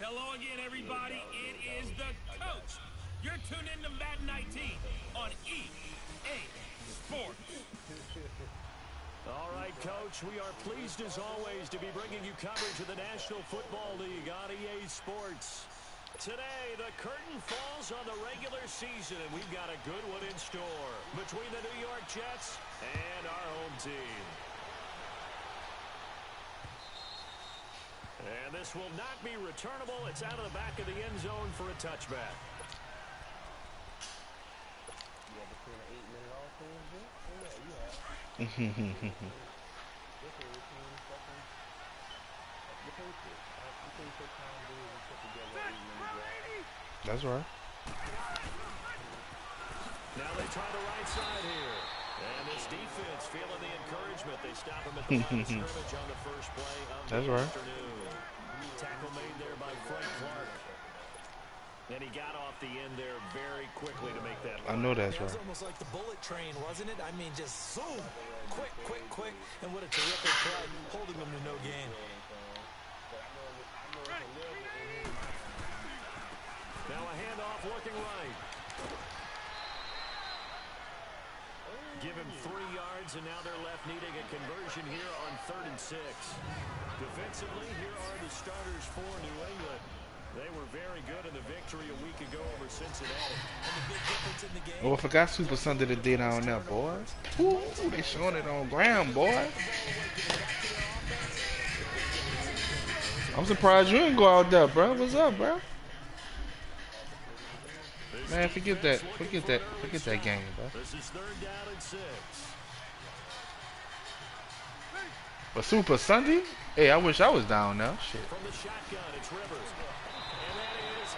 Hello again, everybody. It is the coach. You're tuned in to Madden 19 on EA Sports. All right, Coach, we are pleased as always to be bringing you coverage of the National Football League on EA Sports. Today, the curtain falls on the regular season, and we've got a good one in store between the New York Jets and our home team. And this will not be returnable. It's out of the back of the end zone for a touchback. That's right. Now they try the right side here. And this defense feeling the encouragement. They stop him at the line of scrimmage on the first play of the afternoon. Tackle made there by Frank Clark. And he got off the end there very quickly to make that play. I know that's right. It was almost like the bullet train, wasn't it? I mean, just zoom. Quick, quick, quick. And what a terrific play, holding them to no gain. Now a handoff looking right. Give him 3 yards, and now they're left needing a conversion here on 3rd and 6. Defensively, here are the starters for New England. They were very good in the victory a week ago over Cincinnati. And the big difference in the game. Oh, I forgot Super Sunday the day down there, boy. Ooh, they showing it on ground, boy. I'm surprised you didn't go out there, bro. What's up, bro? Man, forget that game, bro. This is 3rd down and 6. But Super Sunday? Hey, I wish I was down there. Shit. From the shotgun, it's Rivers. And that is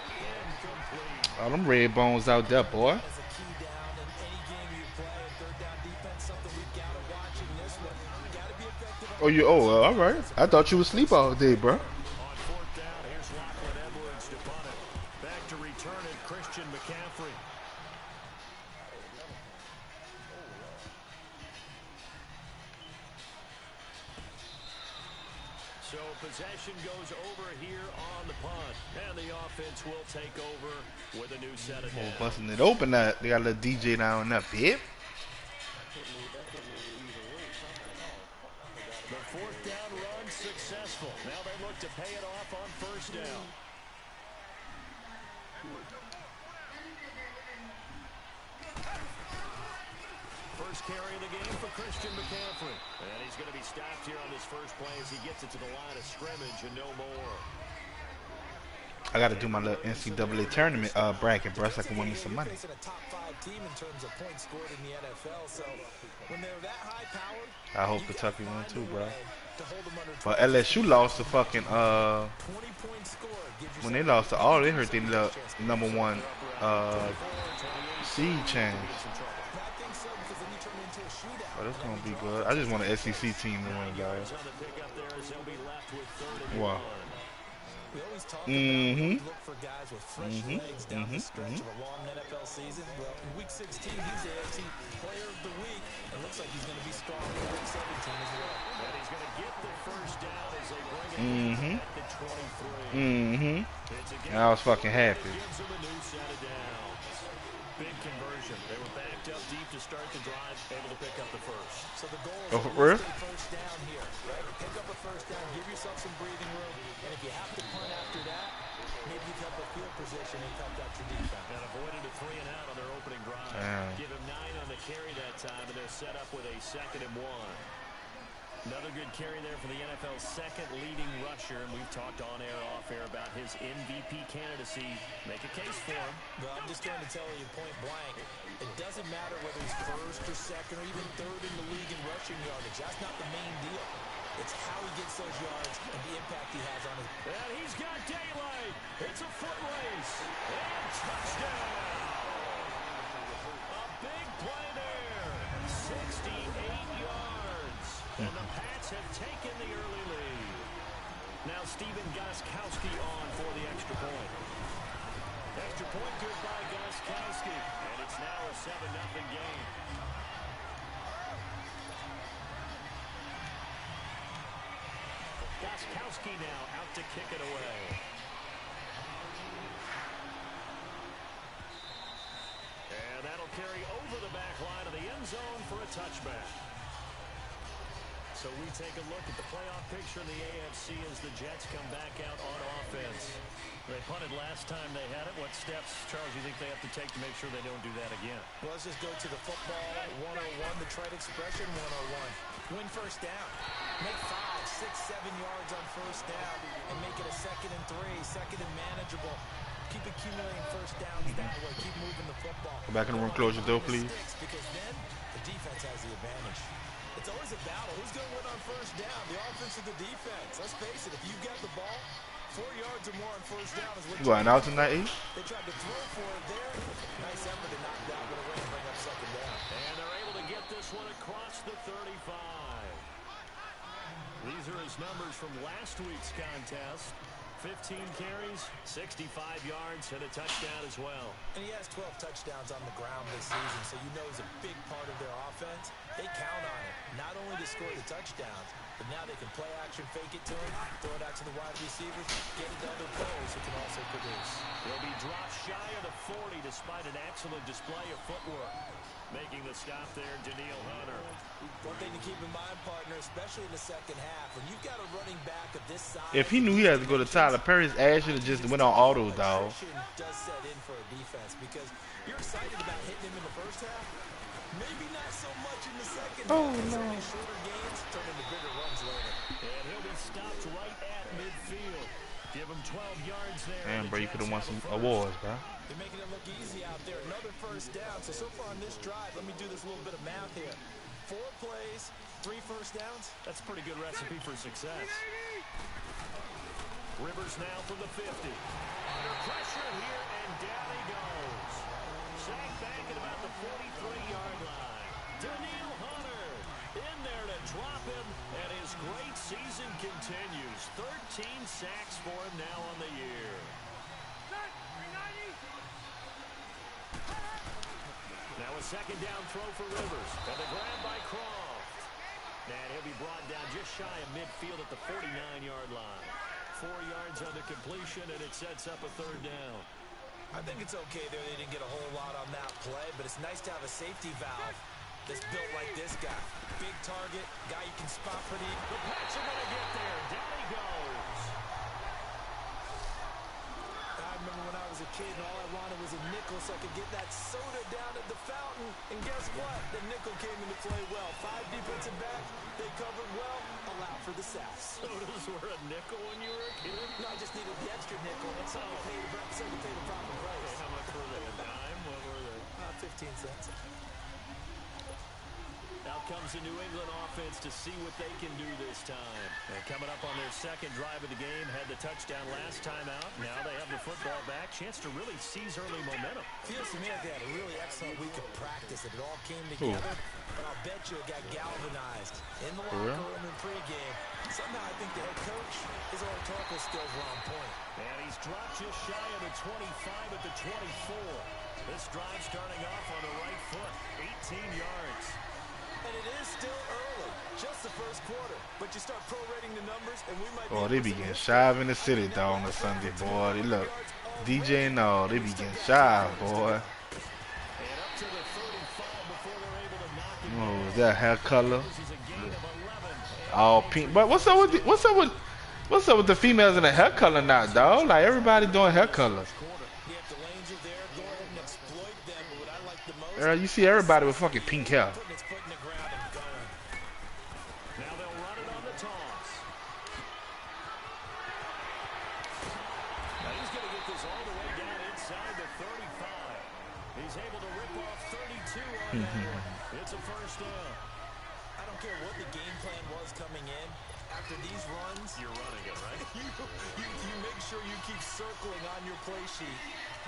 incomplete. All them red bones out there, boy. As a key down in any game you play, third down defense, something we've got to watch in this one. You got to be effective. Oh, you? Oh, all right. I thought you would sleep all day, bro. On 4th down, here's Lachlan Edwards to punt it. Back to return it, Christian McCaffrey. So possession goes over here on the punt, and the offense will take over with a new set of Oh, downs. busting it open. That they got a little DJ down there, bitch. The 4th down run successful. Now they look to pay it off on 1st down. First carry of the game for Christian McCaffrey. And he's going to be stopped here on this first play as he gets it to the line of scrimmage and no more. I got to do my little NCAA tournament bracket, bro, so I can win me some money. Facing a top 5 team in terms of points scored in the NFL, so when they're that high powered, I hope Kentucky win too, bro. to hold them under But LSU lost to fucking 20 points scored gives you when they lost to all, they hurt their #1 seed change. Oh, that's gonna be good. I just want an SEC team to win, guys. On the pickup there as they'll be left with 3rd and Wow. 1. We always talk about look for guys with fresh legs down the stretch of a long NFL season. Well, in Week 16, he's AFC Player of the Week. It looks like he's going to be strong in Week 17 as well. And he's going to get the first down as they bring it at the 23. It's a game I was fucking happy. gives them a new set of downs. Big conversion. They were backed up deep to start the drive, able to pick up the first. So the goal Oh, is for real? to stay first down here, right? Pick up a first down, give yourself some breathing room, and if you have to punt after that, maybe you've helped the field position and helped out your defense. And avoided a 3 and out on their opening drive. Damn. Give him 9 on the carry that time, and they're set up with a 2nd and 1. Another good carry there for the NFL's 2nd leading rusher, and we've talked on air, off air about his MVP candidacy. Make a case for him. Well, I'm just going to tell you point blank, it doesn't matter whether he's 1st or 2nd or even 3rd in the league in rushing yardage. That's not the main deal. It's how he gets those yards and the impact he has on his... And he's got daylight. It's a foot race. And touchdown. A big play there. 68 yards. And the Pats have taken the early lead. Now Stephen Gostkowski on for the extra point. Extra point good by Gostkowski. And it's now a 7-0 game. Gostkowski now out to kick it away. end zone for a touchback. So we take a look at the playoff picture in the AFC as the Jets come back out on offense. They punted last time they had it. What steps, Charles, do you think they have to take to make sure they don't do that again? Well, let's just go to the football 101, the trade expression 101. Win first down. Make 5, 6, 7 yards on first down and make it a 2nd and 3, 2nd and manageable. Keep accumulating first downs that way. Keep moving the football. Go back in the room, close your door, please. Because then the defense has the advantage. It's always a battle. Who's going to win on first down? The offense or the defense? Let's face it, if you get the ball, 4 yards or more on first down is what you going out tonight, E? They tried to throw for it there. Nice effort to knock that one away and bring up 2nd down. And they're able to get this one across the 35. These are his numbers from last week's contest. 15 carries, 65 yards, and a touchdown as well. And he has 12 touchdowns on the ground this season, so you know he's a big part of their offense. They count on him, not only to score the touchdowns, but now they can play action, fake it to him, throw it out to the wide receivers, get it to other players who can also produce. He'll be dropped shy of the 40 despite an excellent display of footwork. Making the stop there, Daniil Hunter. One thing to keep in mind, partner, especially in the second half, when you've got a running back of this size. If he knew he had to go to Tyler Perry's ass should have just went on auto, dog. Does set in for a defense because you're excited about hitting him in the first half. Maybe not so much in the second half. No. Shorter gains turn into bigger runs later. And he'll be stopped right at midfield. Give him 12 yards there. Damn, bro, you could have won some awards, bro. They're making it look easy out there. Another first down. So far on this drive, let me do this little bit of math here. 4 plays, 3 first downs. That's a pretty good recipe for success. Rivers now from the 50. Under pressure here, and down he goes. Sacked back at about the 43-yard line. Daniil Hunter in there to drop him, and his great season continues. 13 sacks for him now on the year. Now a 2nd down throw for Rivers. And the grab by Croft. And he'll be brought down just shy of midfield at the 49-yard line. 4 yards on the completion, and it sets up a 3rd down. I think it's okay there. They didn't get a whole lot on that play, but it's nice to have a safety valve that's built like this guy. Big target, guy you can spot pretty. The Pats are going to get there. Down he goes. I remember when I was a kid and all I wanted was a nickel so I could get that soda down at the fountain. And guess what? The nickel came into play well. 5 defensive back, they covered well. Allowed for the sacks. Sodas were a nickel when you were a kid? No, I just needed the extra nickel. That's how I paid the proper price. How much were they? A dime? What were they? 15 cents. Out comes the New England offense to see what they can do this time. And coming up on their 2nd drive of the game, had the touchdown last time out. Now they have the football back. Chance to really seize early momentum. Feels to me like they had a really excellent week of practice. It all came together. But I'll bet you it got galvanized in the locker room and pregame. Somehow I think the head coach, his oratorical skills were on point. And he's dropped just shy of the 25 at the 24. This drive starting off on the right foot. 18 yards. And it is still early, just the first quarter. But you start prorating the numbers, and we might. Oh, they be getting shive in the city, dog, on a Sunday, boy. They look, DJ and all, they be getting shive, boy. Oh, is that hair color? All pink. But what's up with the females in the hair color now, dog? Like everybody doing hair colors. You see everybody with fucking pink hair. It's a first down. I don't care what the game plan was coming in. After these runs, you're running it, right? you make sure you keep circling on your play sheet,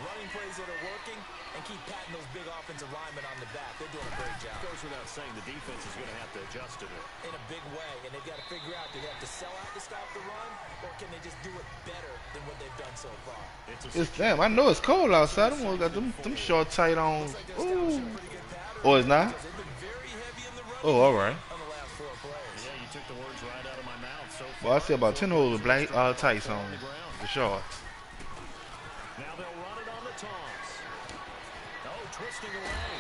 running plays that are working, and keep patting those big offensive linemen on the back. They're doing a great job. Goes without saying the defense is going to have to adjust to it. In a big way, and they've got to figure out, do they have to sell out to stop the run, or can they just do it better than what they've done so far? It's damn, I know it's cold outside. Them ones got them short tight on. Ooh. Oh, it's not? Oh, all right. Yeah, you took the words right out of my mouth. So well, I see about 10 holes with black tights on the shorts. Now they'll run it on the toss. Oh, twisting away.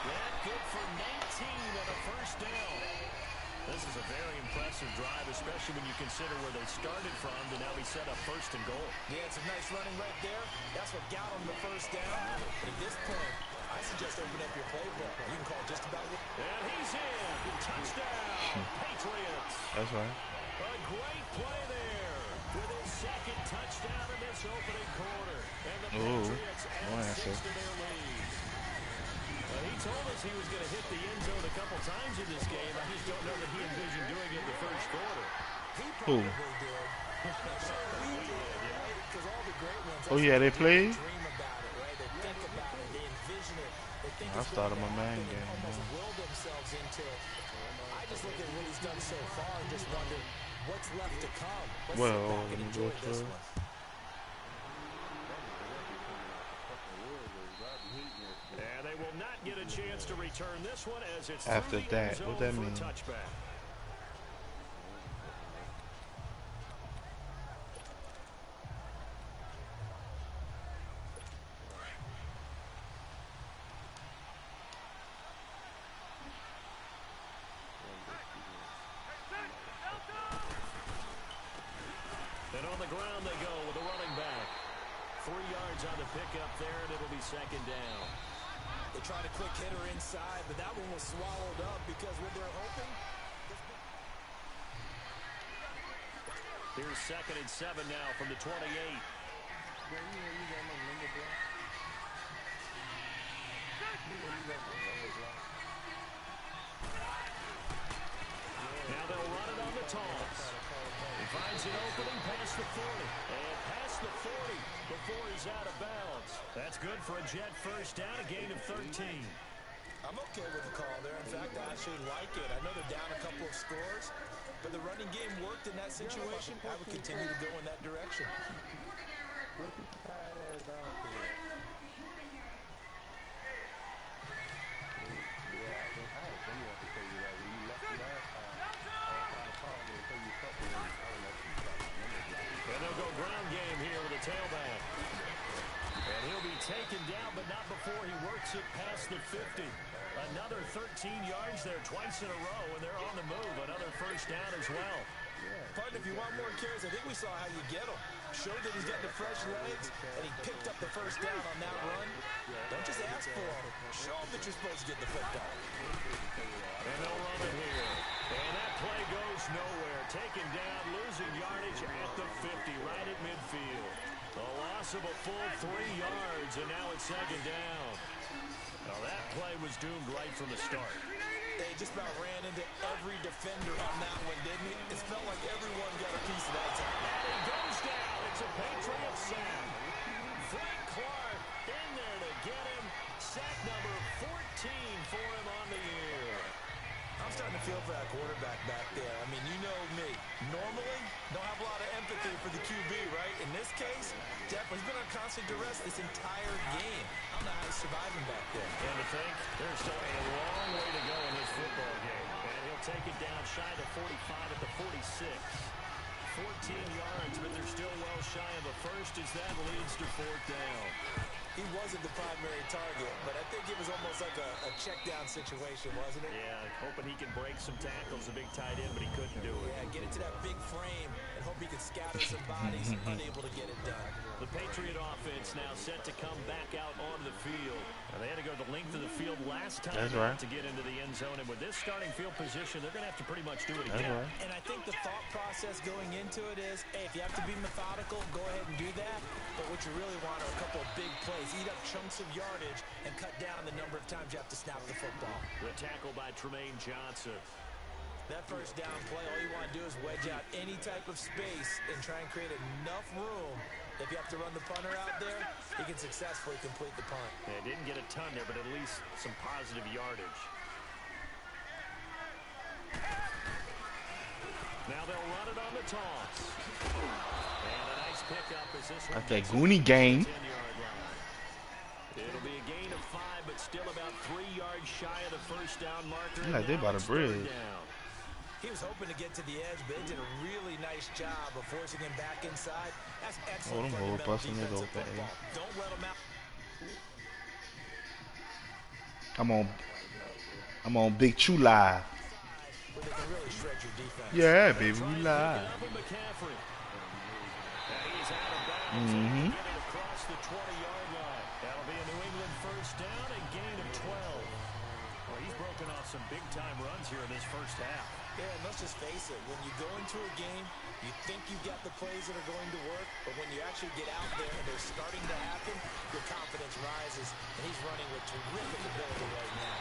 That impressive drive, especially when you consider where they started from to now be set up first and goal. Yeah, it's some nice running right there. That's what got them the first down. At this point, I suggest open up your playbook. You can call just about what. And he's in. Touchdown, Patriots. That's right. A great play there with his second touchdown in this opening quarter. And the Patriots add 6 to their lead. He told us he was going to hit the end zone a couple times in this game. I just don't know that he envisioned doing it in the first quarter. Who? Oh yeah, they played. I started my man game. I just look at what he's done so far and just wonder what's left to come. Well, let me go through. And they will not get a chance to return this one as it's after that. What that mean? Touchback. And on the ground they go with a running back. 3 yards on the pickup there, and it'll be second down. They tried a quick hitter inside, but that one was swallowed up because when they're open. Here's 2nd and 7 now from the 28. Now they'll run it on the toss. He finds an opening past the 40. And past the 40 before he's out of bounds. That's good for a Jet first down, a gain of 13. I'm okay with the call there. In fact, I actually like it. I know they're down a couple of scores, but the running game worked in that situation. I would continue to go in that direction. And they'll go ground game here with a tailback. And he'll be taken down, but not before he works it past the 50. Another 13 yards there twice in a row, and they're on the move. Another first down as well. Partner, if you want more carries, I think we saw how you get them. Showed that he's got the fresh legs, and he picked up the first down on that run. Don't just ask for them. Show them that you're supposed to get the football. And they'll run it here. And that play goes nowhere. Taken down, losing yardage at the 50, right at midfield. A loss of a full 3 yards, and now it's second down. Now that play was doomed right from the start. They just about ran into every defender on that one, didn't it? It felt like everyone got a piece of that time. And he goes down. It's a Patriot sack. Frank Clark in there to get him. Sack number 14 for him on the year. I'm starting to feel for that quarterback back there. I mean, you know me. Normally, don't have a lot of empathy for the QB, right? In this case, definitely he's been on constant duress this entire game. I don't know how he's surviving back there. And to think, there's still a long way to go in his football game. And he'll take it down shy of 45 at the 46. 14 yards, but they're still well shy of a first as that leads to 4th down. He wasn't the primary target, but I think it was almost like a check-down situation, wasn't it? Yeah, hoping he can break some tackles, a big tight end, but he couldn't do it. Yeah, get into that big frame and hope he can scatter some bodies, unable to get it done. The Patriot offense now set to come back out onto the field. Now, they had to go the length of the field last time to get into the end zone, and with this starting field position, they're going to have to pretty much do it again. And I think the thought process going into it is, hey, if you have to be methodical, go ahead and do that. But what you really want are a couple of big plays. Eat up chunks of yardage and cut down the number of times you have to snap the football. The tackle by Tremaine Johnson. That first down play, all you want to do is wedge out any type of space and try and create enough room. If you have to run the punter out there, he can successfully complete the punt. Yeah, didn't get a ton there, but at least some positive yardage. Now they'll run it on the toss. And a nice pickup as this one. That's that Goonie game. It'll be a gain of 5, but still about 3 yards shy of the first down marker. Yeah, they about to bridge. He was hoping to get to the edge, but they did a really nice job of forcing him back inside. That's excellent fundamental defensive football. Don't let him out. I'm on Big Chew Live. Where they can really shred your defense. Yeah, baby, we live. Mm-hmm. Across the 20-yard line. That'll be a New England first down and gain of 12. Well, he's broken off some big-time runs here in this first half. Yeah, and let's just face it. When you go into a game, you think you've got the plays that are going to work, but when you actually get out there and they're starting to happen, your confidence rises, and he's running with terrific ability right now.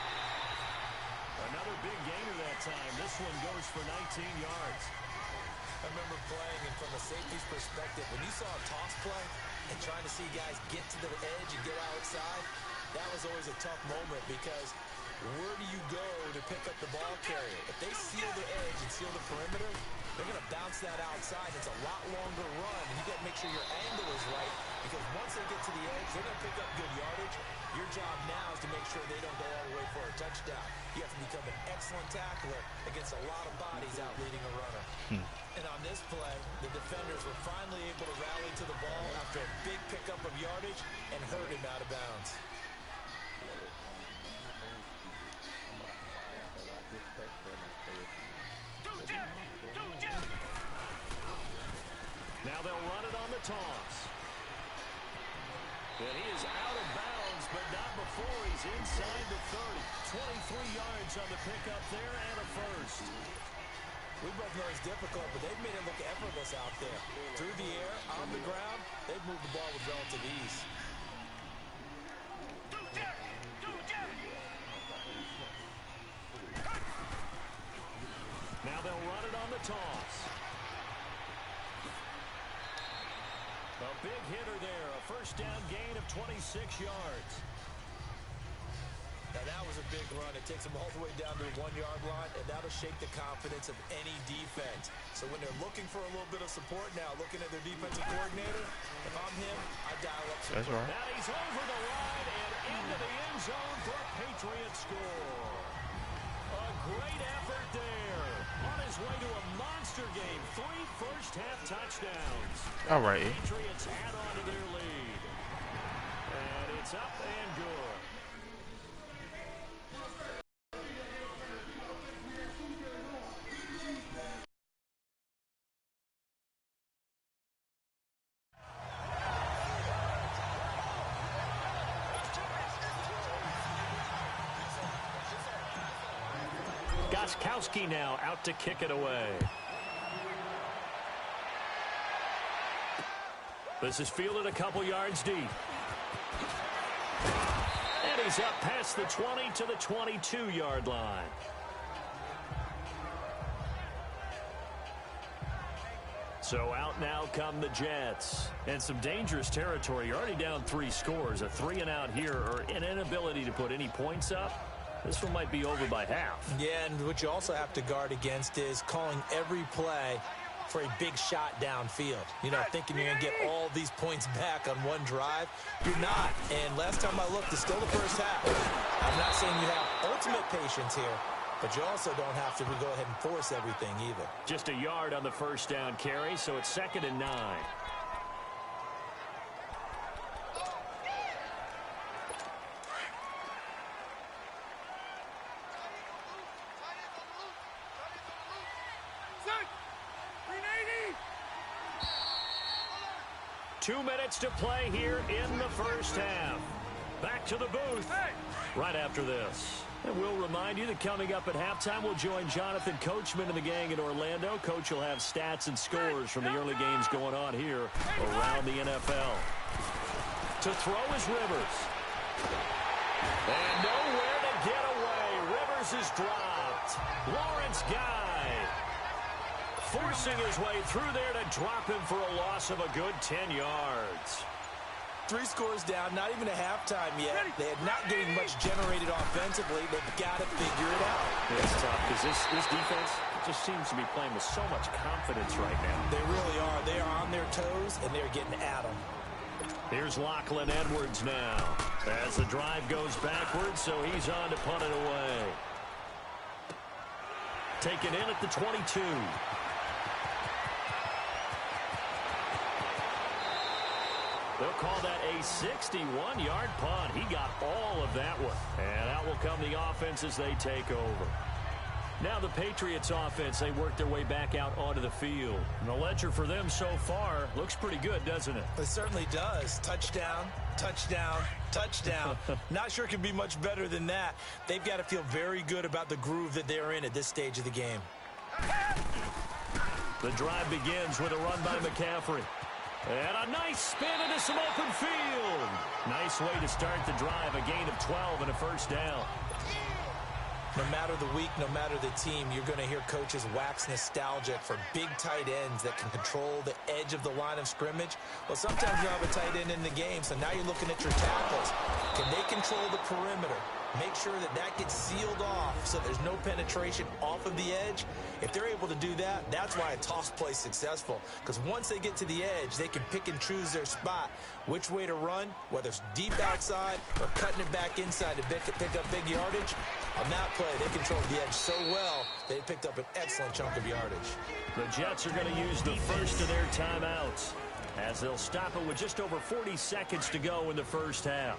Another big gainer that time. This one goes for 19 yards. I remember playing, and from a safety's perspective, when you saw a toss play and trying to see guys get to the edge and get outside, that was always a tough moment because where do you go to pick up the ball carrier? If they seal the edge and seal the perimeter, they're going to bounce that outside. It's a lot longer run, and you got to make sure your angle is right because once they get to the edge, they're going to pick up good yardage. Your job now is to make sure they don't go all the way for a touchdown. You have to become an excellent tackler against a lot of bodies out leading a runner. And on this play, the defenders were finally able to rally to the ball after a big pickup of yardage and hurt him out of bounds. Now they'll run it on the toss. And he is out of bounds, but not before he's inside the 30. 23 yards on the pickup there and a first. We both know it's difficult, but they've made it look effortless out there. Through the air, on the ground, they've moved the ball with relative ease. Now they'll run it on the toss. A big hitter there, a first down gain of 26 yards. Now that was a big run. It takes them all the way down to the 1-yard line, and that'll shake the confidence of any defense. So when they're looking for a little bit of support now, looking at their defensive coordinator, if I'm him, I dial up support. That's right. Now he's over the line and into the end zone for a Patriot score. A great effort there. On his way to a monster game. 3 first-half touchdowns. All right. The Patriots add on to their lead. And it's up and good. Gostkowski now out to kick it away. This is fielded a couple yards deep. And he's up past the 20 to the 22-yard line. So out now come the Jets. And some dangerous territory. You're already down 3 scores. A 3-and-out here or an inability to put any points up. This one might be over by half. Yeah, and what you also have to guard against is calling every play for a big shot downfield. You know, thinking you're going to get all these points back on one drive. You're not. And last time I looked, it's still the first half. I'm not saying you have ultimate patience here, but you also don't have to go ahead and force everything either. Just a yard on the first down carry, so it's 2nd and 9. Two minutes to play here in the first half. Back to the booth right after this. And we'll remind you that coming up at halftime, we'll join Jonathan Coachman and the gang in Orlando. Coach will have stats and scores from the early games going on here around the NFL. To throw is Rivers. And nowhere to get away. Rivers is dropped. Lawrence Guy forcing his way through there to drop him for a loss of a good 10 yards. 3 scores down, not even a halftime yet. They are not getting much generated offensively. They've got to figure it out. It's tough because this defense just seems to be playing with so much confidence right now. They really are. They are on their toes, and they're getting at them. Here's Lachlan Edwards now. As the drive goes backwards, so he's on to punt it away. Taken in at the 22. They'll call that a 61-yard punt. He got all of that one. And out will come the offense as they take over. Now the Patriots offense, they work their way back out onto the field. And the ledger for them so far looks pretty good, doesn't it? It certainly does. Touchdown, touchdown, touchdown. Not sure it can be much better than that. They've got to feel very good about the groove that they're in at this stage of the game. The drive begins with a run by McCaffrey. And a nice spin into some open field. Nice way to start the drive, a gain of 12 and a first down. No matter the week, no matter the team, you're going to hear coaches wax nostalgic for big tight ends that can control the edge of the line of scrimmage. Well, sometimes you have a tight end in the game, so now you're looking at your tackles. Can they control the perimeter? Make sure that that gets sealed off so there's no penetration off of the edge. If they're able to do that, that's why a toss play is successful. Because once they get to the edge, they can pick and choose their spot, which way to run, whether it's deep outside or cutting it back inside to pick up big yardage. On that play, they controlled the edge so well, they picked up an excellent chunk of yardage. The Jets are going to use the first of their timeouts as they'll stop it with just over 40 seconds to go in the first half.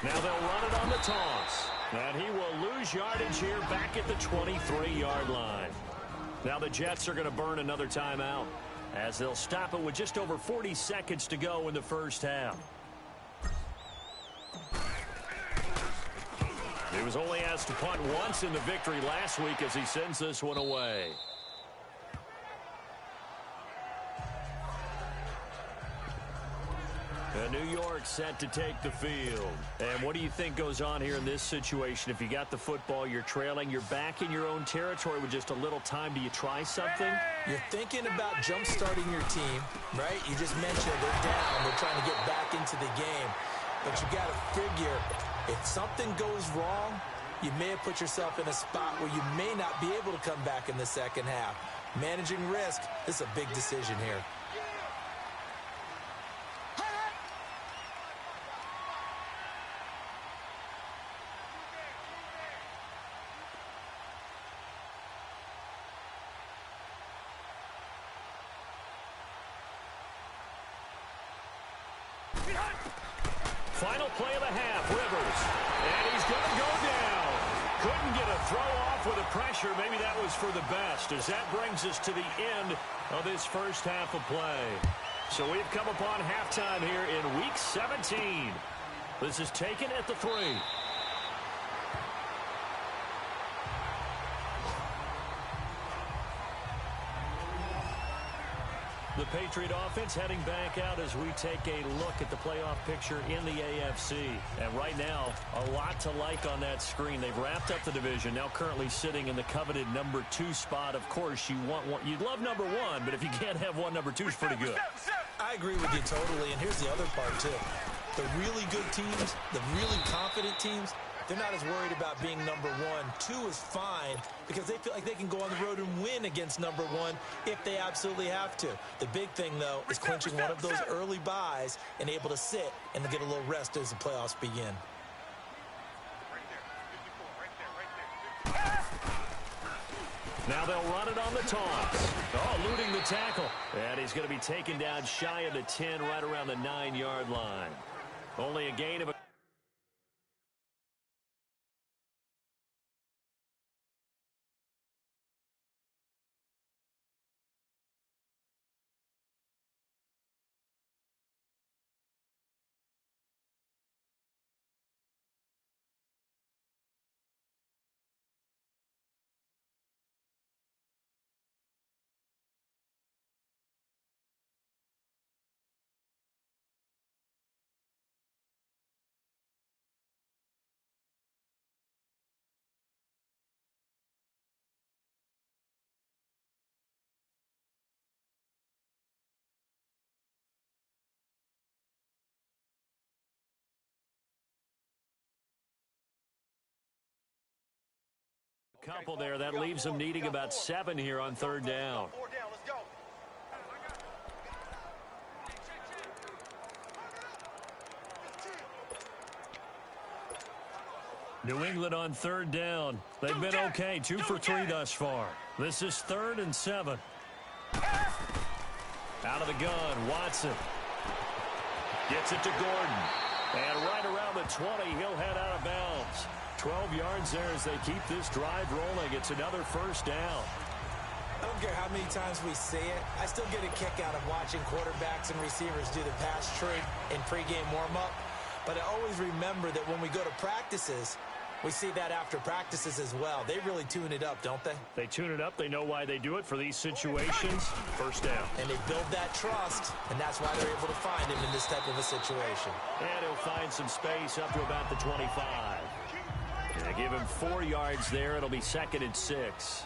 Now they'll run it on the toss. And he will lose yardage here back at the 23-yard line. Now the Jets are going to burn another timeout as they'll stop it with just over 40 seconds to go in the first half. He was only asked to punt once in the victory last week as he sends this one away. And New York set to take the field. And what do you think goes on here in this situation? If you got the football, you're trailing, you're back in your own territory with just a little time. Do you try something? You're thinking about jump-starting your team, right? You just mentioned they're down. They're trying to get back into the game. But you got to figure, if something goes wrong, you may have put yourself in a spot where you may not be able to come back in the second half. Managing risk, this is a big decision here. Final play of the half, Rivers. And he's going to go down. Couldn't get a throw off with the pressure. Maybe that was for the best, as that brings us to the end of this first half of play. So we've come upon halftime here in Week 17. This is taken at the 3. The Patriot offense heading back out as we take a look at the playoff picture in the AFC. And right now, a lot to like on that screen. They've wrapped up the division, now currently sitting in the coveted number 2 spot. Of course, you want one. You'd love number 1, but if you can't have one, number 2 is pretty good. I agree with you totally, and here's the other part, too. The really good teams, the really confident teams, they're not as worried about being number 1. 2 is fine because they feel like they can go on the road and win against number 1 if they absolutely have to. The big thing, though, is clinching one of those early byes and able to sit and get a little rest as the playoffs begin. Now they'll run it on the toss. Oh, eluding the tackle. And he's going to be taken down shy of the 10, right around the 9-yard line. Only a gain of a... couple there. That leaves them needing about 7 here on 3rd down. New England on 3rd down. They've been okay. 2 for 3 thus far. This is 3rd and 7. Out of the gun, Watson. Gets it to Gordon. And right around the 20, he'll head out of bounds. 12 yards there as they keep this drive rolling. It's another first down. I don't care how many times we see it. I still get a kick out of watching quarterbacks and receivers do the pass tree in pregame warm-up. But I always remember that when we go to practices, we see that after practices as well. They really tune it up, don't they? They tune it up. They know why they do it for these situations. First down. And they build that trust, and that's why they're able to find him in this type of a situation. And he'll find some space up to about the 25. They give him 4 yards there. It'll be 2nd and 6.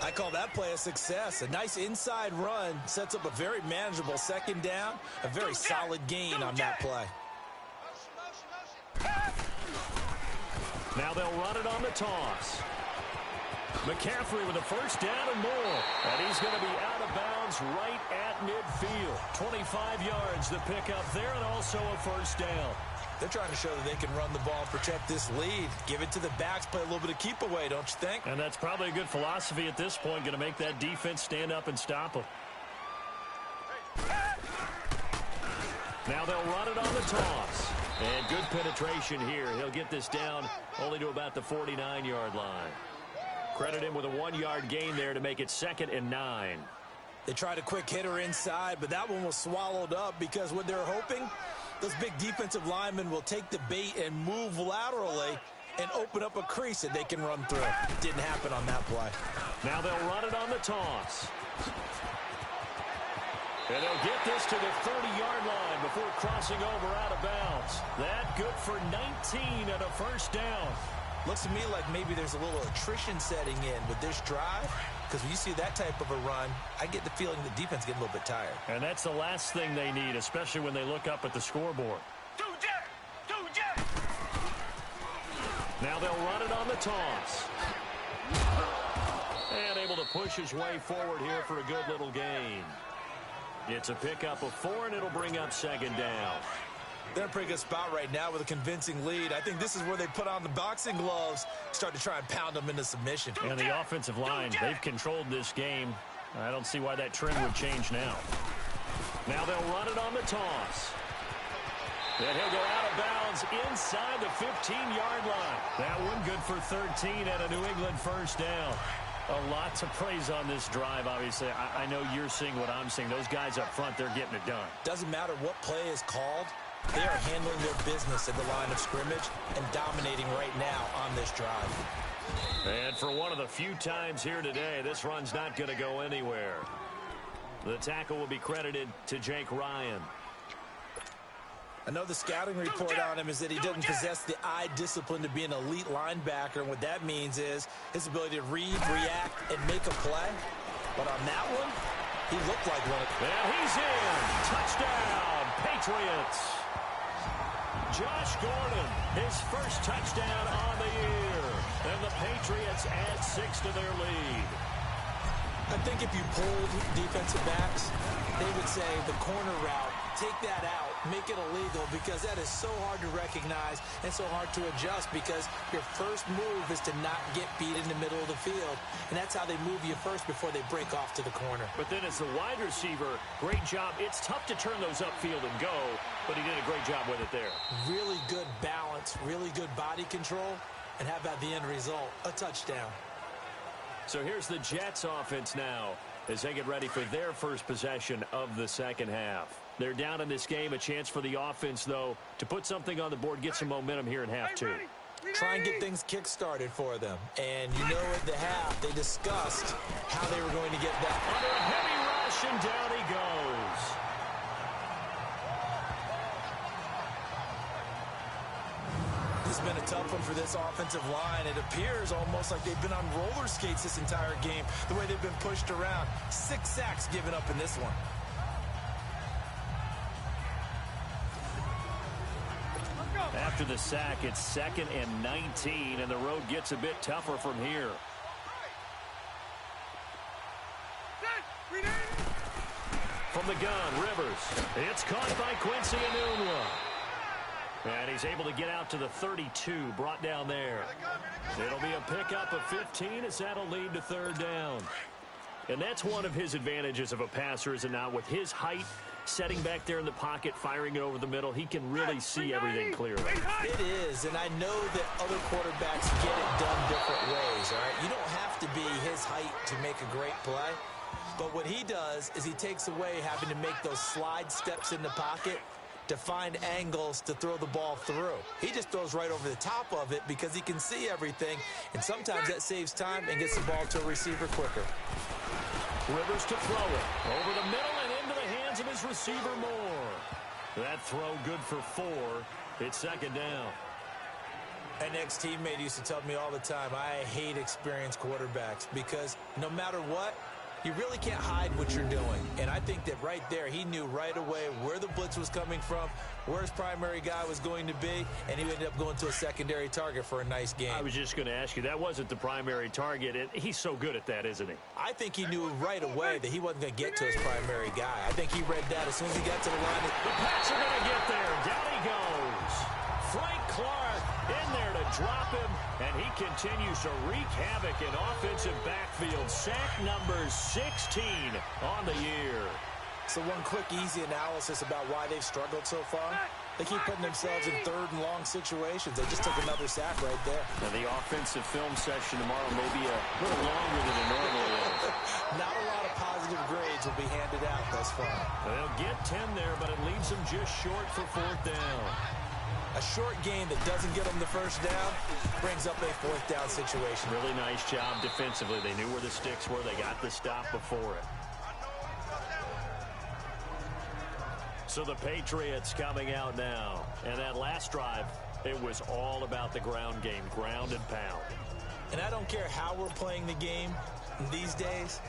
I call that play a success. A nice inside run sets up a very manageable 2nd down. A very solid gain on that play. Now they'll run it on the toss. McCaffrey with a first down and more. And he's going to be out of bounds right at midfield. 25 yards the pickup there, and also a first down. They're trying to show that they can run the ball, protect this lead. Give it to the backs, play a little bit of keep away, don't you think? And that's probably a good philosophy at this point, going to make that defense stand up and stop them. Now they'll run it on the toss. And good penetration here. He'll get this down only to about the 49-yard line. Credit him with a 1-yard gain there to make it 2nd and 9. They tried a quick hitter inside, but that one was swallowed up because what they're hoping, those big defensive linemen will take the bait and move laterally and open up a crease that they can run through. Didn't happen on that play. Now they'll run it on the toss. And they'll get this to the 30-yard line before crossing over out of bounds. That good for 19 and a first down. Looks to me like maybe there's a little attrition setting in with this drive, because when you see that type of a run, I get the feeling the defense getting a little bit tired. And that's the last thing they need, especially when they look up at the scoreboard. Now they'll run it on the toss. And able to push his way forward here for a good little gain. It's a pickup of 4, and it'll bring up 2nd down. They're in a pretty good spot right now with a convincing lead. I think this is where they put on the boxing gloves, start to try and pound them into submission. And the offensive line, they've controlled this game. I don't see why that trend would change now. Now they'll run it on the toss. And he'll go out of bounds inside the 15-yard line. That one good for 13 and a New England first down. A lot to praise on this drive, obviously. I know you're seeing what I'm seeing. Those guys up front, they're getting it done. Doesn't matter what play is called. They are handling their business at the line of scrimmage and dominating right now on this drive. And for one of the few times here today, this run's not going to go anywhere. The tackle will be credited to Jake Ryan. I know the scouting report on him is that he doesn't possess the eye discipline to be an elite linebacker. And what that means is his ability to read, react, and make a play. But on that one, he looked like one. And he's in. Touchdown, Patriots. Josh Gordon, his first touchdown on the year. And the Patriots add 6 to their lead. I think if you pulled defensive backs, they would say the corner route, take that out, make it illegal, because that is so hard to recognize and so hard to adjust, because your first move is to not get beat in the middle of the field. And that's how they move you first before they break off to the corner. But then as the wide receiver, great job. It's tough to turn those upfield and go, but he did a great job with it there. Really good balance, really good body control, and how about the end result? A touchdown. So here's the Jets offense now as they get ready for their first possession of the second half. They're down in this game. A chance for the offense, though, to put something on the board, get some momentum here in half 2. Try and get things kick-started for them. And you know at the half, they discussed how they were going to get that. Under a heavy rush, and down he goes. This has been a tough one for this offensive line. It appears almost like they've been on roller skates this entire game, the way they've been pushed around. 6 sacks given up in this one. After the sack, it's 2nd and 19, and the road gets a bit tougher from here. From the gun, Rivers. It's caught by Quincy Enunwa. And he's able to get out to the 32, brought down there. It'll be a pickup of 15 as that'll lead to 3rd down. And that's one of his advantages of a passer, is it not? With his height, setting back there in the pocket, firing it over the middle. He can really see everything clearly. It is, and I know that other quarterbacks get it done different ways, all right? You don't have to be his height to make a great play, but what he does is he takes away having to make those slide steps in the pocket to find angles to throw the ball through. He just throws right over the top of it because he can see everything, and sometimes that saves time and gets the ball to a receiver quicker. Rivers to throw it. Over the middle and into the hands of his receiver Moore. That throw good for 4. It's second down. An ex-teammate used to tell me all the time, I hate experienced quarterbacks because no matter what, you really can't hide what you're doing. And I think that right there, he knew right away where the blitz was coming from, where his primary guy was going to be, and he ended up going to a secondary target for a nice game. I was just going to ask you, that wasn't the primary target. He's so good at that, isn't he? I think he knew right away that he wasn't going to get to his primary guy. I think he read that as soon as he got to the line. The Pats are going to get there. Down he goes. Frank Clark in there to drop him, and he continues to wreak havoc in offensive backfield. Sack number 16 on the year. So one quick, easy analysis about why they've struggled so far. They keep putting themselves in third and long situations. They just took another sack right there. And the offensive film session tomorrow may be a little longer than it normally is. Not a lot of positive grades will be handed out thus far. They'll get 10 there, but it leaves them just short for 4th down. A short gain that doesn't get them the first down brings up a 4th down situation. Really nice job defensively. They knew where the sticks were. They got the stop before it. So the Patriots coming out now. And that last drive, it was all about the ground game, ground and pound. And I don't care how we're playing the game these days,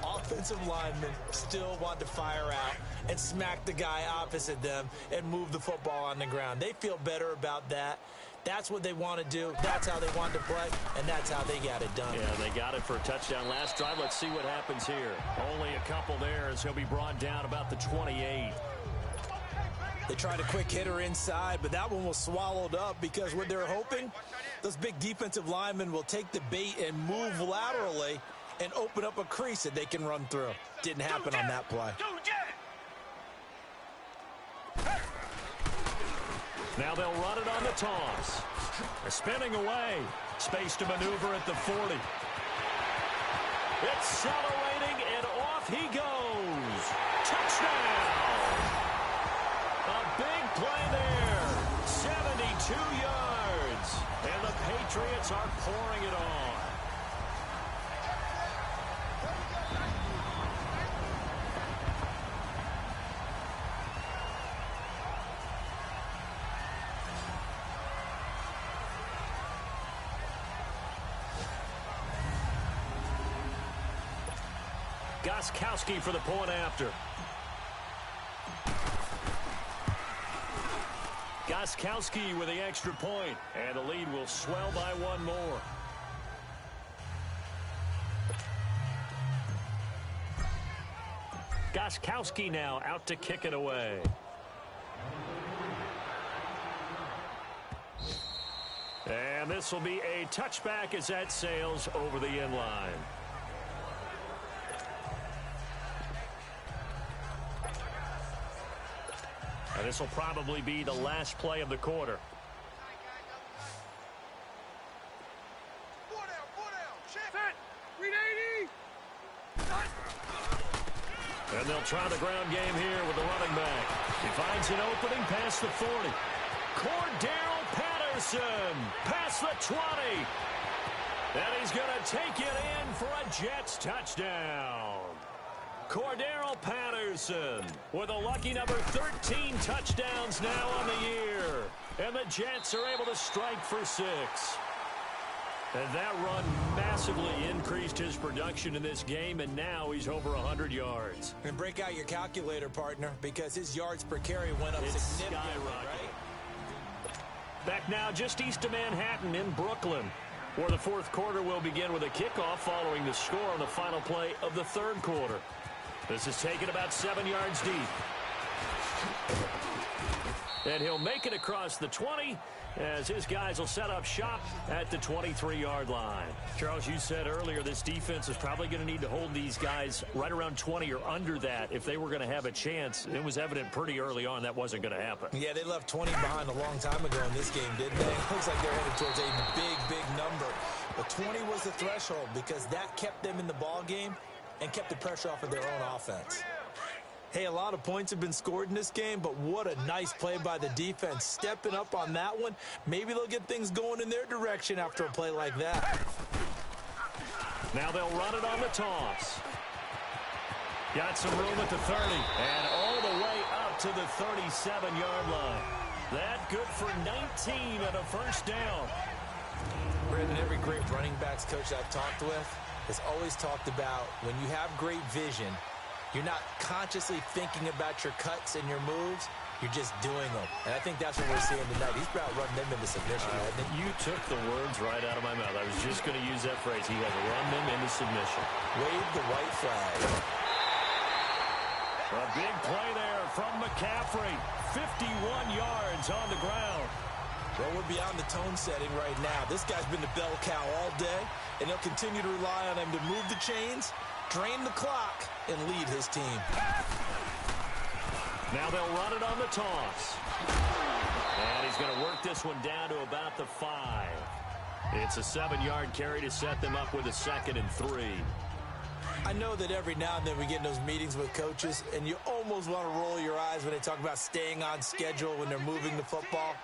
offensive linemen still want to fire out and smack the guy opposite them and move the football on the ground. They feel better about that. That's what they want to do. That's how they want to play, and that's how they got it done. Yeah, they got it for a touchdown last drive. Let's see what happens here. Only a couple there as he'll be brought down about the 28. They tried a quick hitter inside, but that one was swallowed up because what they're hoping, those big defensive linemen will take the bait and move laterally and open up a crease that they can run through. Didn't happen on that play. Now they'll run it on the toss. They're spinning away. Space to maneuver at the 40. Accelerating, and off he goes. Touchdown! A big play there. 72 yards. And the Patriots are pouring it on. Gostkowski for the point after. Gostkowski with the extra point, and the lead will swell by 1 more. Gostkowski now out to kick it away. And this will be a touchback as that sails over the end line. And this will probably be the last play of the quarter. And they'll try the ground game here with the running back. He finds an opening past the 40. Cordero Patterson past the 20. And he's going to take it in for a Jets touchdown. Cordero Patterson with a lucky number 13 touchdowns now on the year. And the Jets are able to strike for 6. And that run massively increased his production in this game, and now he's over 100 yards. And break out your calculator, partner, because his yards per carry went up significantly, right? Back now just east of Manhattan in Brooklyn, where the 4th quarter will begin with a kickoff following the score on the final play of the 3rd quarter. This is taken about 7 yards deep. And he'll make it across the 20 as his guys will set up shop at the 23-yard line. Charles, you said earlier this defense is probably going to need to hold these guys right around 20 or under that if they were going to have a chance. It was evident pretty early on that wasn't going to happen. Yeah, they left 20 behind a long time ago in this game, didn't they? Looks like they're headed towards a big number. But 20 was the threshold because that kept them in the ball game and kept the pressure off of their own offense. Hey, a lot of points have been scored in this game, but what a nice play by the defense. Stepping up on that one, maybe they'll get things going in their direction after a play like that. Now they'll run it on the toss. Got some room at the 30, and all the way up to the 37-yard line. That good for 19 and a first down. Brandon, every great running backs coach I've talked with has always talked about when you have great vision, you're not consciously thinking about your cuts and your moves. You're just doing them. And I think that's what we're seeing tonight. He's about running them into submission. You took the words right out of my mouth. I was just going to use that phrase. He has run them into submission. Wave the white flag. A big play there from McCaffrey. 51 yards on the ground. Well, we're beyond the tone setting right now. This guy's been the bell cow all day, and he'll continue to rely on him to move the chains, drain the clock, and lead his team. Now they'll run it on the toss. And he's going to work this one down to about the 5. It's a 7-yard carry to set them up with a 2nd and 3. I know that every now and then we get in those meetings with coaches, and you almost want to roll your eyes when they talk about staying on schedule when they're moving the football.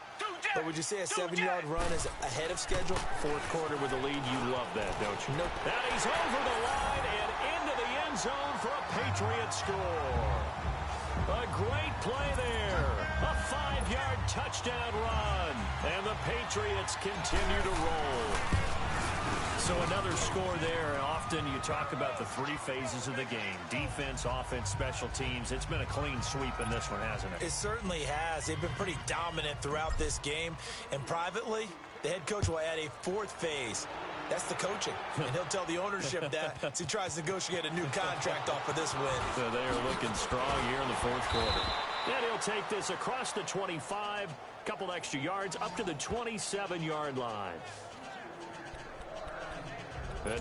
But would you say a 7-yard run is ahead of schedule? Fourth quarter with a lead, you love that, don't you? Nope. And he's over the line and into the end zone for a Patriot score. A great play there. A 5-yard touchdown run. And the Patriots continue to roll. So another score there. Often you talk about the 3 phases of the game. Defense, offense, special teams. It's been a clean sweep in this one, hasn't it? It certainly has. They've been pretty dominant throughout this game. And privately, the head coach will add a 4th phase. That's the coaching. And he'll tell the ownership that as he tries to negotiate a new contract off of this win. So they are looking strong here in the 4th quarter. And he'll take this across the 25, couple extra yards, up to the 27-yard line.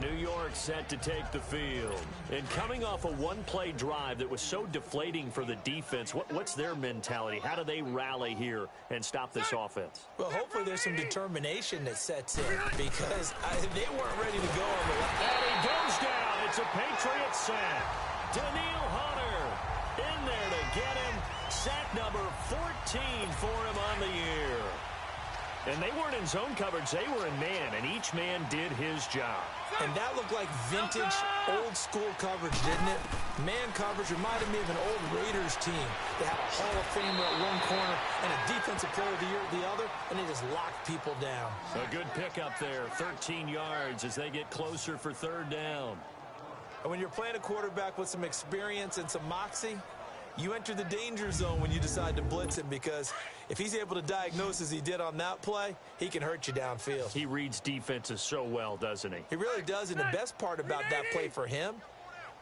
New York set to take the field. And coming off a one-play drive that was so deflating for the defense, what's their mentality? How do they rally here and stop this offense? Well, hopefully there's some determination that sets in because they weren't ready to go on the left. And he goes down. It's a Patriot sack. Danielle Hunter in there to get him. Sack number 14 for him on the year. And they weren't in zone coverage. They were in man, and each man did his job. And that looked like vintage, old-school coverage, didn't it? Man coverage reminded me of an old Raiders team. They had a Hall of Famer at one corner and a Defensive Player of the Year at the other, and they just locked people down. A good pickup there, 13 yards as they get closer for 3rd down. And when you're playing a quarterback with some experience and some moxie, you enter the danger zone when you decide to blitz him because if he's able to diagnose as he did on that play, he can hurt you downfield. He reads defenses so well, doesn't he? He really does, and the best part about that play for him,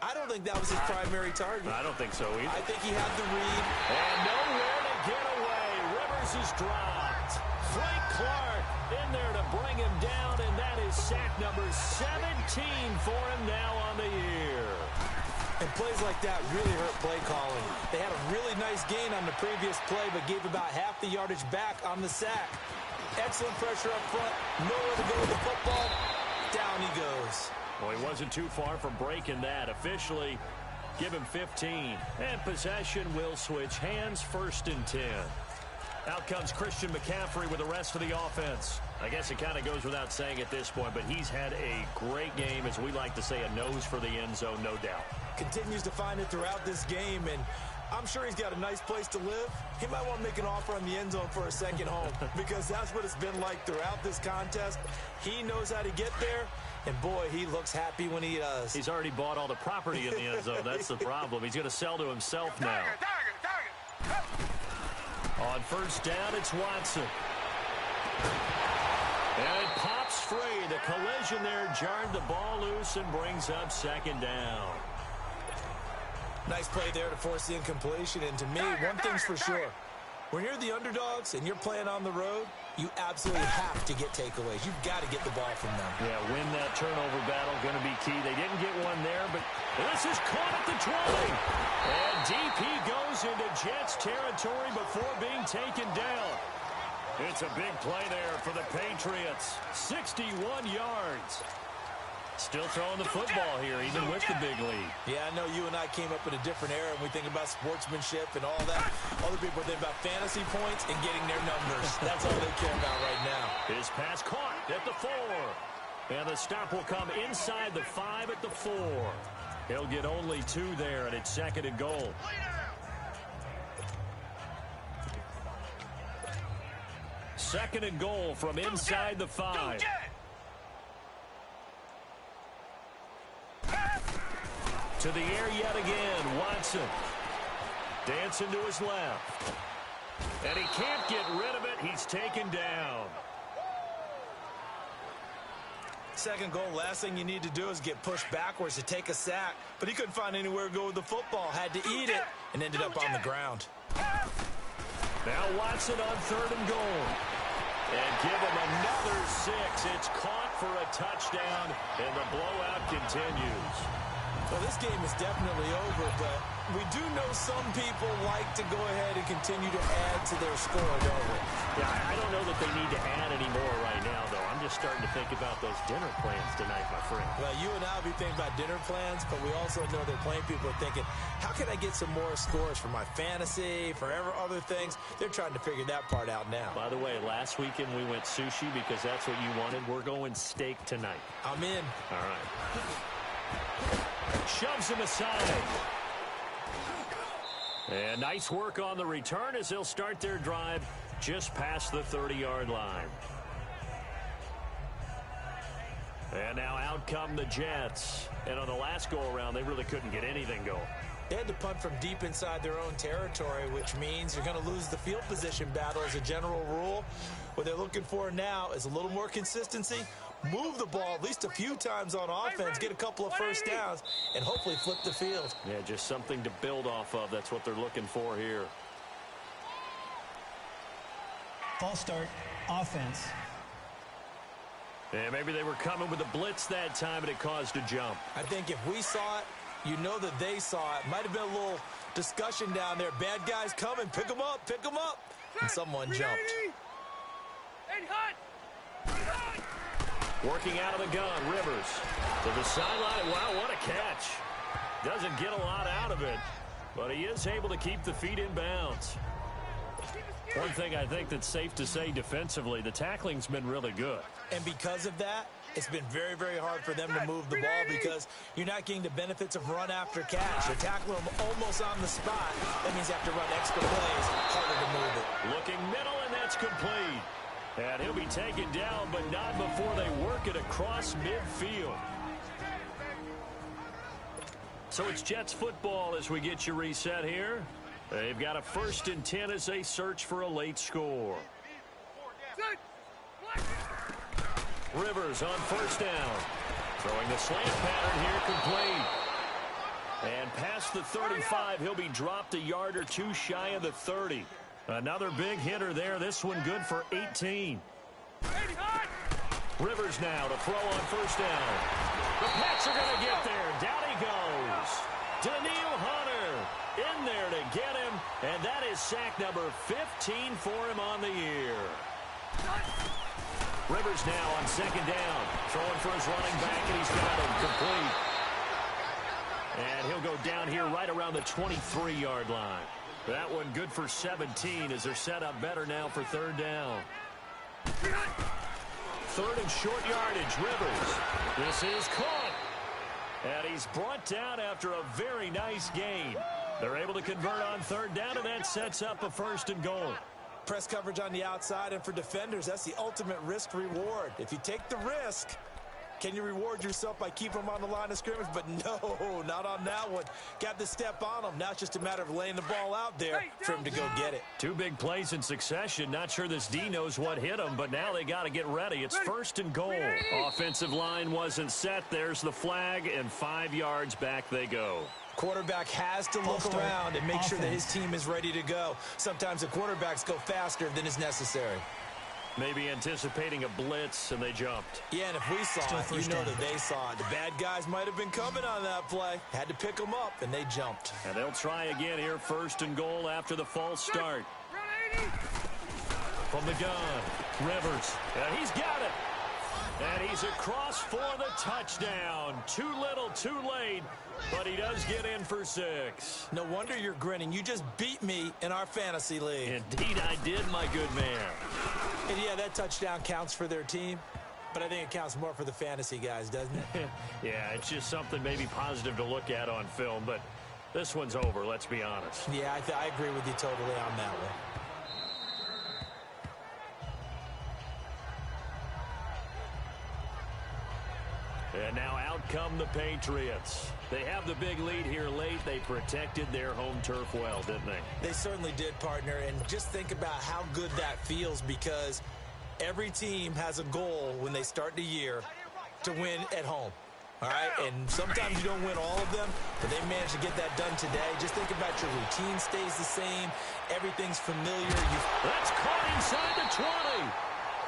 I don't think that was his primary target. I don't think so either. I think he had the read. And nowhere to get away. Rivers is dropped. Frank Clark in there to bring him down, and that is sack number 17 for him now on the year. And plays like that really hurt play calling. They had a really nice gain on the previous play, but gave about half the yardage back on the sack. Excellent pressure up front. Nowhere to go with the football. Down he goes. Well, he wasn't too far from breaking that. Officially, give him 15. And possession will switch hands, 1st and 10. Out comes Christian McCaffrey with the rest of the offense. I guess it kind of goes without saying at this point, but he's had a great game, as we like to say, a nose for the end zone, no doubt. Continues to find it throughout this game, and I'm sure he's got a nice place to live. He might want to make an offer on the end zone for a second home because that's what it's been like throughout this contest. He knows how to get there, and boy, he looks happy when he does. He's already bought all the property in the end zone. That's the problem. He's going to sell to himself now. On 1st down, it's Watson. And it pops free. The collision there jarred the ball loose and brings up 2nd down. Nice play there to force the incompletion. And to me, one thing's for sure. When you're the underdogs and you're playing on the road, you absolutely have to get takeaways. You've got to get the ball from them. Yeah, win that turnover battle, going to be key. They didn't get one there, but this is caught at the 20. And DP goes into Jets territory before being taken down. It's a big play there for the Patriots. 61 yards. Still throwing the football here, even with the big lead. Yeah, I know you and I came up in a different era, and we think about sportsmanship and all that. Other people think about fantasy points and getting their numbers. That's all they care about right now. His pass caught at the 4. And the stop will come inside the 5 at the 4. He'll get only 2 there, and it's 2nd and goal. Second and goal from inside the 5. To the air yet again, Watson. Dancing to his left. And he can't get rid of it. He's taken down. Second goal, last thing you need to do is get pushed backwards to take a sack. But he couldn't find anywhere to go with the football. Had to eat it and ended up on the ground. Now Watson on 3rd and goal. And give him another 6. It's caught for a touchdown, and the blowout continues. Well, this game is definitely over, but we do know some people like to go ahead and continue to add to their score, don't we? Yeah, I don't know that they need to add any more right now, though. I'm just starting to think about those dinner plans tonight, my friend. Well, you and I will be thinking about dinner plans, but we also know they're playing people are thinking, how can I get some more scores for my fantasy, for other things? They're trying to figure that part out now. By the way, last weekend we went sushi because that's what you wanted. We're going steak tonight. I'm in. All right. Shoves him aside. And nice work on the return as they'll start their drive just past the 30-yard line. And now out come the Jets. And on the last go-around, they really couldn't get anything going. They had to punt from deep inside their own territory, which means you're going to lose the field position battle as a general rule. What they're looking for now is a little more consistency, move the ball at least a few times on offense, get a couple of first downs, and hopefully flip the field. Yeah, just something to build off of. That's what they're looking for here. False start, offense. And maybe they were coming with a blitz that time, and it caused a jump. I think if we saw it, you know that they saw it. Might have been a little discussion down there. Bad guys coming. Pick them up. Pick them up. And someone jumped. Working out of the gun, Rivers. To the sideline. Wow, what a catch. Doesn't get a lot out of it, but he is able to keep the feet in bounds. One thing I think that's safe to say defensively, the tackling's been really good. And because of that, it's been very, very hard for them to move the ball because you're not getting the benefits of run after catch. You're tackling them almost on the spot. That means you have to run extra plays, harder to move it. Looking middle, and that's complete. And he'll be taken down, but not before they work it across midfield. So it's Jets football as we get you reset here. They've got a 1st and 10 as they search for a late score. Rivers on 1st down. Throwing the slant pattern here complete. And past the 35, he'll be dropped a yard or 2 shy of the 30. Another big hitter there. This one good for 18. Rivers now to throw on 1st down. The Pats are going to get there. Down he goes. Daniil Hunter in there to get him. And that is sack number 15 for him on the year. Rivers now on 2nd down. Throwing for his running back, and he's got him complete. And he'll go down here right around the 23-yard line. That one good for 17 as they're set up better now for 3rd down. 3rd and short yardage, Rivers. This is caught. And he's brought down after a very nice gain. They're able to convert on 3rd down, and that sets up a 1st and goal. Press coverage on the outside, and for defenders, that's the ultimate risk reward. If you take the risk, Can you reward yourself by keeping him on the line of scrimmage? But no, not on that one. Got the step on him. Now it's just a matter of laying the ball out there for him to go get it. 2 big plays in succession. Not sure this D knows what hit him, but now they got to get ready. It's 1st and goal. Offensive line wasn't set. There's the flag, and 5 yards back they go. Quarterback has to look around and make sure that his team is ready to go. Sometimes the quarterbacks go faster than is necessary. Maybe anticipating a blitz, and they jumped. Yeah, and if we saw it, you know that they saw it. The bad guys might have been coming on that play. Had to pick them up, and they jumped. And they'll try again here, 1st and goal after the false start. From the gun, Rivers. And he's got it. And he's across for the touchdown. Too little, too late, but he does get in for 6. No wonder you're grinning. You just beat me in our fantasy league. Indeed I did, my good man. And yeah, that touchdown counts for their team, but I think it counts more for the fantasy guys, doesn't it? Yeah, it's just something maybe positive to look at on film, but this one's over, let's be honest. Yeah, I agree with you totally on that one. And now out come the Patriots. They have the big lead here late. They protected their home turf well, didn't they? They certainly did, partner. And just think about how good that feels, because every team has a goal when they start the year to win at home. All right? And sometimes you don't win all of them, but they managed to get that done today. Just think about your routine stays the same. Everything's familiar. That's caught inside the 20.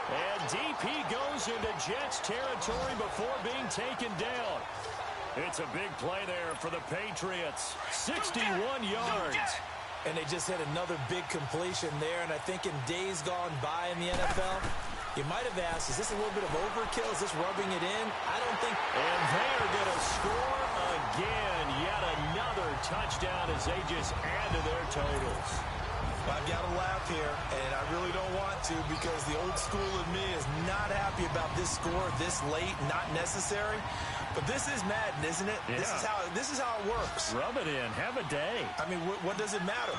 And DP goes into Jets territory before being taken down. It's a big play there for the Patriots. 61 yards. And they just had another big completion there. And I think in days gone by in the NFL, you might have asked, is this a little bit of overkill? Is this rubbing it in? I don't think. And they are going to score again. Yet another touchdown as they just add to their totals. I've got to laugh here, and I really don't want to, because the old school of me is not happy about this score this late, not necessary. But this is Madden, isn't it? Yeah. This is how it works. Rub it in. Have a day. I mean, what does it matter?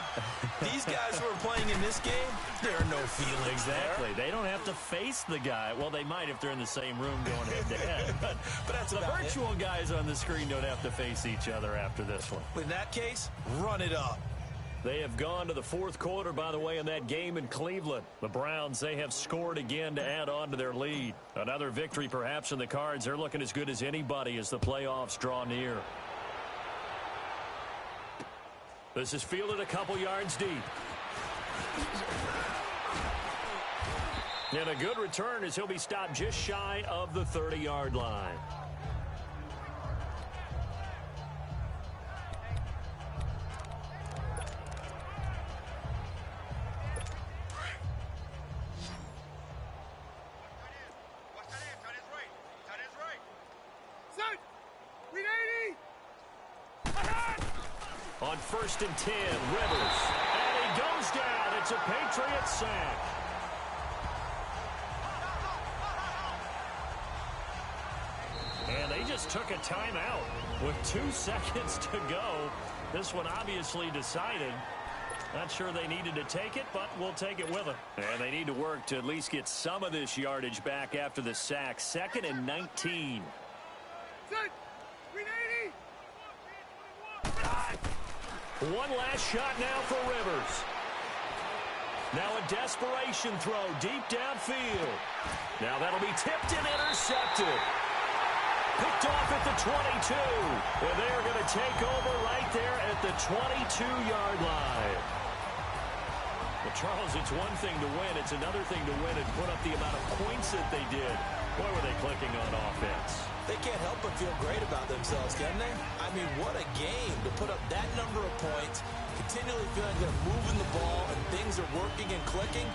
These guys who are playing in this game, there are no feelings exactly. there. They don't have to face the guy. Well, they might if they're in the same room going head-to-head. But that's the virtual guys on the screen don't have to face each other after this one. In that case, run it up. They have gone to the 4th quarter, by the way, in that game in Cleveland. The Browns, they have scored again to add on to their lead. Another victory perhaps in the cards. They're looking as good as anybody as the playoffs draw near. This is fielded a couple yards deep. And a good return as he'll be stopped just shy of the 30-yard line. On 1st and 10, Rivers. And he goes down. It's a Patriots sack. And they just took a timeout with 2 seconds to go. This one obviously decided. Not sure they needed to take it, but we'll take it with them. And they need to work to at least get some of this yardage back after the sack. 2nd and 19. One last shot now for Rivers. Now a desperation throw deep downfield. Now that'll be tipped and intercepted. Picked off at the 22. And they're going to take over right there at the 22-yard line. Well, Charles, it's one thing to win. It's another thing to win and put up the amount of points that they did. Boy, were they clicking on offense. They can't help but feel great about themselves, can they? I mean, what a game to put up that number of points, continually feeling they're moving the ball and things are working and clicking.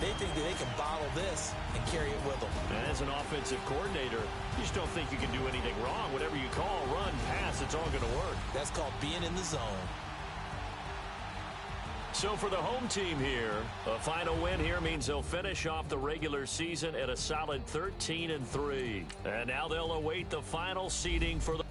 They think that they can bottle this and carry it with them. And as an offensive coordinator, you just don't think you can do anything wrong. Whatever you call, run, pass, it's all going to work. That's called being in the zone. So for the home team here, a final win here means they'll finish off the regular season at a solid 13-3. And now they'll await the final seeding for the